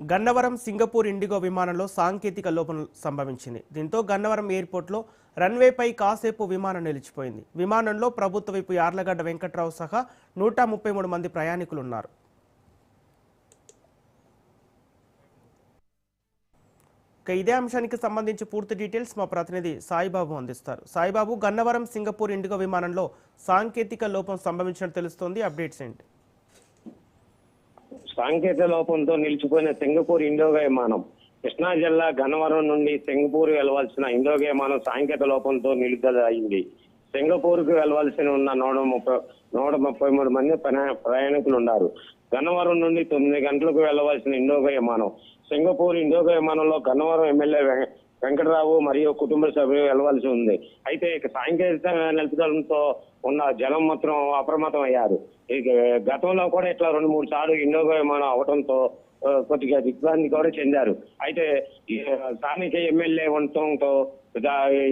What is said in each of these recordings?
Gannavaram Singapore IndiGo విమానంలో సాంకేతిక లోపం సంభవించింది. దీంతో గన్నవరం ఎయిర్పోర్ట్లో రన్వేపై కాసేపు విమానం నిలిచిపోయింది. విమానంలో ప్రభుత్వ విప్ యార్లగడ్డ వెంకట్రావు సహా 133 మంది ప్రయాణికులు ఉన్నారు. ఇదే అంశానికి సంబంధించి పూర్తి డీటెయిల్స్ మా ప్రతినిధి సాయిబాబు అందిస్తారు. సాయిబాబు, గన్నవరం సింగపూర్ ఇండిగో విమానంలో సాంకేతిక లోపం సంభవించినట్టు తెలుస్తోంది. అప్డేట్స్ ఏంటి? సాంకేతిక లోపంతో నిలిచిపోయిన సింగపూర్ ఇండిగో విమానం కృష్ణా జిల్లా గన్నవరం నుండి సింగపూర్ వెళ్లవలసిన ఇండిగో విమానం సాంకేతిక లోపంతో నిలుపుదల అయింది. సింగపూర్ కు వెళ్లవలసి ఉన్న 133 మంది ప్రయాణికులు ఉన్నారు. గన్నవరం నుండి 9 గంటలకు వెళ్లవలసిన ఇండిగో విమానం సింగపూర్ ఇండిగో విమానంలో గన్నవరం ఎమ్మెల్యే వెంకటరావు మరియు కుటుంబ సభ్యులు వెళ్లవలసి ఉంది. అయితే సాంకేతిక నిలుపుదలతో ఉన్న జనం మాత్రం అప్రమత్తం అయ్యారు. గతంలో కూడా ఇట్లా 2-3 సార్లు ఇండిగో విమానం అవడంతో కొద్దిగా దిగ్భ్రాంతి కూడా చెందారు. అయితే స్థానిక ఎమ్మెల్యే ఉండటంతో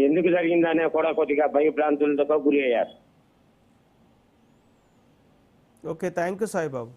ఎందుకు జరిగిందనే కూడా కొద్దిగా భయభ్రాంతులతో గురి అయ్యారు. Okay, thank you Saibaba.